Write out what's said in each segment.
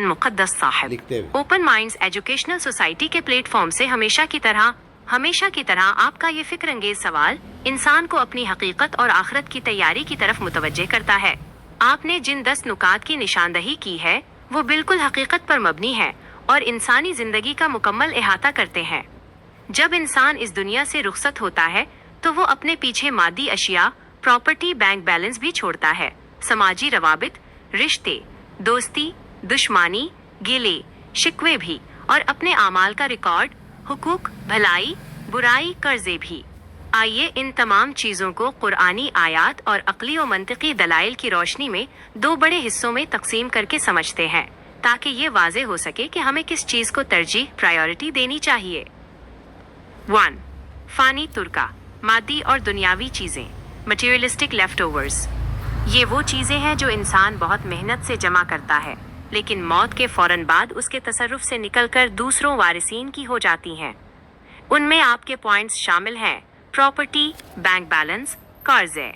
मुक़द्दस साहब। लिखते हुए ओपन माइंड्स एजुकेशनल सोसाइटी के प्लेटफॉर्म से हमेशा की तरह आपका ये फिक्र अंगेज सवाल इंसान को अपनी हकीकत और आखिरत की तैयारी की तरफ मुतवज्जे करता है। आपने जिन 10 नुकात की निशानदही की है वो बिल्कुल हकीकत पर मबनी है और इंसानी जिंदगी का मुकम्मल इहाता करते हैं। जब इंसान इस दुनिया से रुखसत होता है तो वो अपने पीछे मादी अशिया, प्रॉपर्टी, बैंक बैलेंस भी छोड़ता है। समाजी रवाबित, रिश्ते, दोस्ती, दुश्मनी, गिले शिकवे भी और अपने आमाल का रिकॉर्ड, हुकूक, भलाई, बुराई, कर्जे भी। आइए इन तमाम चीज़ों को कुरानी आयात और अक्ली और मंतिकी दलाइल की रोशनी में 2 बड़े हिस्सों में तकसीम करके समझते हैं ताकि ये वाज़े हो सके कि हमें किस चीज़ को तरजीह, प्रायोरिटी देनी चाहिए। 1. फ़ानी तुर्का, मादी और दुनियावी चीज़ें, मटीरियलिस्टिक लेफ्टओवर्स। ये वो चीज़ें हैं जो इंसान बहुत मेहनत से जमा करता है लेकिन मौत के फौरन बाद उसके तसर्रुफ से निकलकर दूसरों वारिसीन की हो जाती हैं। उनमें आपके पॉइंट्स शामिल हैं प्रॉपर्टी, बैंक बैलेंस, कर्ज़े।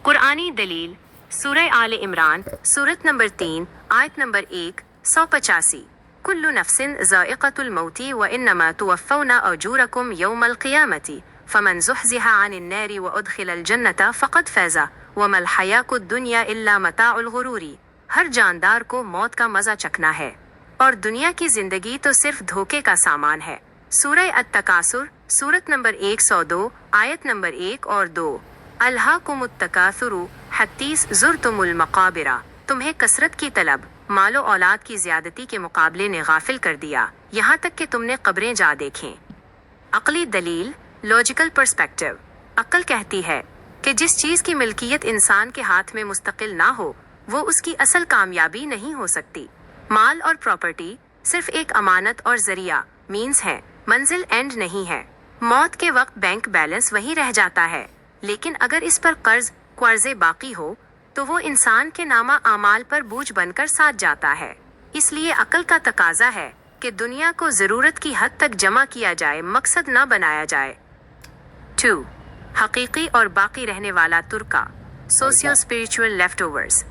कुरानी दलील, सूरह आले इमरान, सूरत नंबर 3, आयत नंबर 1, 185। कुल्लु नफ्सिन ज़ाइक़तुल मौती व इन्नमा तुवफ़्फ़ौना अजूरकुम यौमल क़ियामति फ़मन ज़ुहज़िहा अनिन नारि व उदख़िलल जन्नता फ़क़द फ़ाज़ा वमल हयातुद दुनिया इल्ला मताउल गुरूरी। हर जानदार को मौत का मजा चखना है और दुनिया की जिंदगी तो सिर्फ धोखे का सामान है। सूरह अत-तकासुर, सूरत नंबर 102, आयत नंबर 1 और 2। अल्हाकुमुत तकासुरु हत्तीस ज़ुरतुमुल मक़ाबिरा। तुम्हें कसरत की तलब, मालो औलाद की ज्यादती के मुकाबले ने गाफिल कर दिया, यहाँ तक कि तुमने कब्रें जा देखें। अक्ली दलील, लॉजिकल पर्सपेक्टिव। अक्ल कहती है कि जिस चीज़ की मिल्कियत इंसान के हाथ में मुस्तकिल ना हो वो उसकी असल कामयाबी नहीं हो सकती। माल और प्रॉपर्टी सिर्फ एक अमानत और जरिया, मीन्स है, मंजिल एंड नहीं है। मौत के वक्त बैंक बैलेंस वही रह जाता है लेकिन अगर इस पर कर्जे बाकी हो तो वो इंसान के नामा आमाल पर बोझ बनकर साथ जाता है। इसलिए अक्ल का तकाजा है कि दुनिया को जरूरत की हद तक जमा किया जाए, मकसद न बनाया जाए। 2. हकीकी और बाकी रहने वाला तुर्का, सोशियो स्पिरिचुअल लेफ्टओवर्स।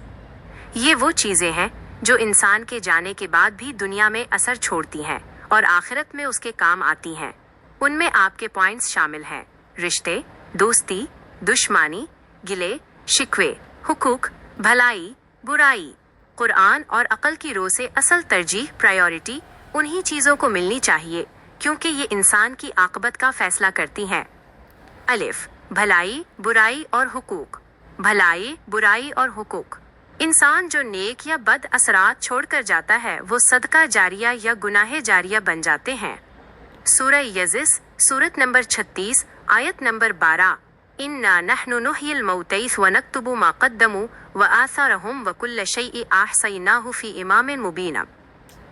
ये वो चीज़ें हैं जो इंसान के जाने के बाद भी दुनिया में असर छोड़ती हैं और आखिरत में उसके काम आती हैं। उनमें आपके पॉइंट्स शामिल हैं रिश्ते, दोस्ती, दुश्मनी, गिले शिकवे, हुकूक, भलाई, बुराई। कुरान और अक्ल की रो से असल तरजीह, प्रायोरिटी उन्हीं चीज़ों को मिलनी चाहिए क्योंकि ये इंसान की आकबत का फैसला करती हैं। अलिफ, भलाई, बुराई और हुकूक। भलाई, बुराई और हुकूक। इंसान जो नेक या बद असरात छोड़कर जाता है वो सदका जारिया या गुनाहे जारिया बन जाते हैं। सूरह यज़िस, सूरत नंबर 36, आयत नंबर 12। इन्ना नहनु नुह्यिल मौतैस व नक्तुबु मा क़द्दमू व आसारहुम व कुल्ल शैइ अहसैनाहु फ़ी इमामिन मुबीन।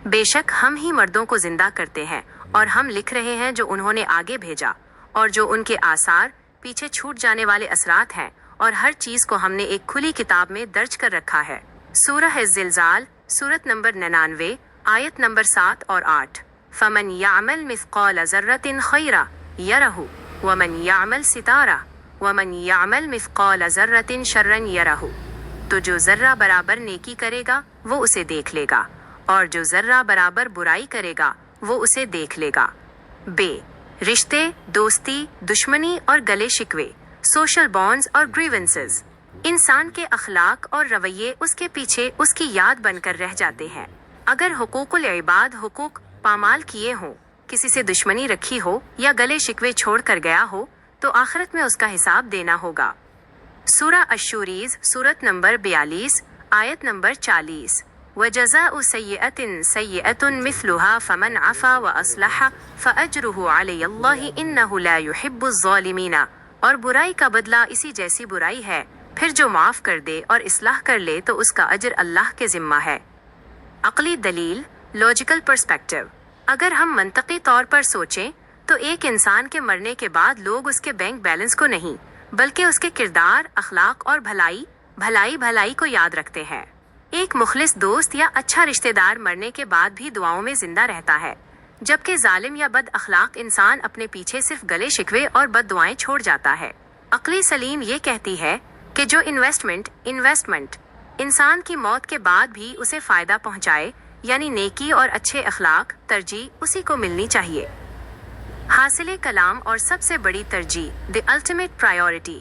बेशक हम ही मर्दों को जिंदा करते हैं और हम लिख रहे हैं जो उन्होंने आगे भेजा और जो उनके आसार, पीछे छूट जाने वाले असरात हैं और हर चीज़ को हमने एक खुली किताब में दर्ज कर रखा है। सूरह ज़िलज़ाल, सूरत नंबर 99, आयत नंबर 7 और 8। फ़मन यामल मिस्क़ाल ज़र्रतिन खैरा यरहु वमन यामल सितारा वमन यामल मिस्क़ाल ज़र्रतिन शर्रन यरहु। तो जो ज़र्रा बराबर नेकी करेगा वो उसे देख लेगा और जो ज़र्रा बराबर बुराई करेगा वो उसे देख लेगा। बे, रिश्ते, दोस्ती, दुश्मनी और गले शिकवे, सोशल बॉन्ड्स और ग्रीवेंसेस। इंसान के अखलाक और रवैये उसके पीछे उसकी याद बनकर रह जाते हैं। अगर हुकूकुल इबाद हुकूक पामाल किए हों, किसी से दुश्मनी रखी हो या गले शिकवे छोड़ कर गया हो तो आखिरत में उसका हिसाब देना होगा। सूरह अश-शूरीज़, सूरत नंबर 42, आयत नंबर 40। वजज़ाउ सय्यअतिन सय्यअतुन मिस्लुहा फमन अफ़ा व अस्लह फ़अज्रुहु अलैहिल्लाहि इन्नहु ला युहिब्बुज़ ज़ालिमीना। और बुराई का बदला इसी जैसी बुराई है, फिर जो माफ़ कर दे और इस्लाह कर ले तो उसका अजर अल्लाह के ज़िम्मा है। अक्ली दलील, लॉजिकल पर्सपेक्टिव। अगर हम मंतकी तौर पर सोचें तो एक इंसान के मरने के बाद लोग उसके बैंक बैलेंस को नहीं बल्कि उसके किरदार, अखलाक और भलाई को याद रखते हैं। एक मुखलिस दोस्त या अच्छा रिश्तेदार मरने के बाद भी दुआओं में जिंदा रहता है, जबकि जालिम या बद अखलाक इंसान अपने पीछे सिर्फ गले शिकवे और बद दुआएं छोड़ जाता है। अक्ली सलीम ये कहती है कि जो इन्वेस्टमेंट इंसान की मौत के बाद भी उसे फायदा पहुंचाए یعنی نیکی اور اچھے اخلاق ترجیح اسی کو ملنی چاہیے۔ حاصل کلام اور سب سے بڑی ترجیح، دی الٹیمیٹ پرائیورٹی۔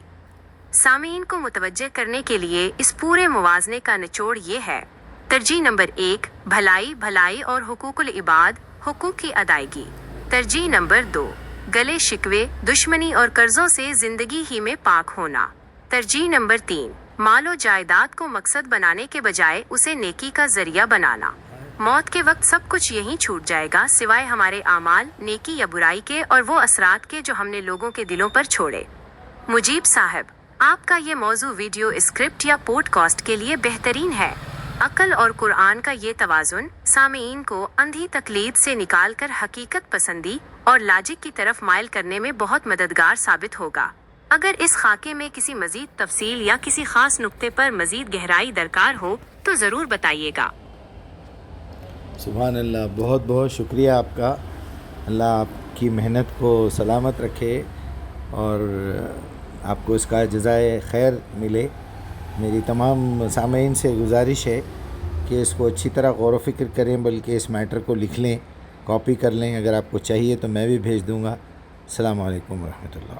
سامعین کو متوجہ کرنے کے لیے اس پورے موازنے کا نچوڑ یہ ہے: ترجیح نمبر 1، بھلائی اور حقوق العباد، حقوق کی ادائیگی۔ ترجیح نمبر 2، گلے شکوے، دشمنی اور قرضوں سے زندگی ہی میں پاک ہونا۔ ترجیح نمبر 3، مال و جائیداد کو مقصد بنانے کے بجائے اسے نیکی کا ذریعہ بنانا۔ موت کے وقت سب کچھ یہیں چھوٹ جائے گا سوائے ہمارے اعمال، نیکی یا برائی کے، اور وہ اثرات کے جو ہم نے لوگوں کے دلوں پر چھوڑے۔ مجیب صاحب، آپ کا یہ موضوع ویڈیو اسکرپٹ یا پوڈ کاسٹ کے لیے بہترین ہے۔ عقل اور قرآن کا یہ توازن سامعین کو اندھی تقلید سے نکال کر حقیقت پسندی اور لاجک کی طرف مائل کرنے میں بہت مددگار ثابت ہوگا۔ اگر اس خاکے میں کسی مزید تفصیل یا کسی خاص نقطے پر مزید گہرائی درکار ہو تو ضرور بتائیے گا۔ سبحان اللہ، بہت بہت شکریہ آپ کا۔ اللہ آپ کی محنت کو سلامت رکھے اور آپ کو اس کا جزائے خیر ملے۔ میری تمام سامعین سے گزارش ہے کہ اس کو اچھی طرح غور و فکر کریں، بلکہ اس میٹر کو لکھ لیں، کاپی کر لیں۔ اگر آپ کو چاہیے تو میں بھی بھیج دوں گا۔ السلام علیکم ورحمۃ اللہ۔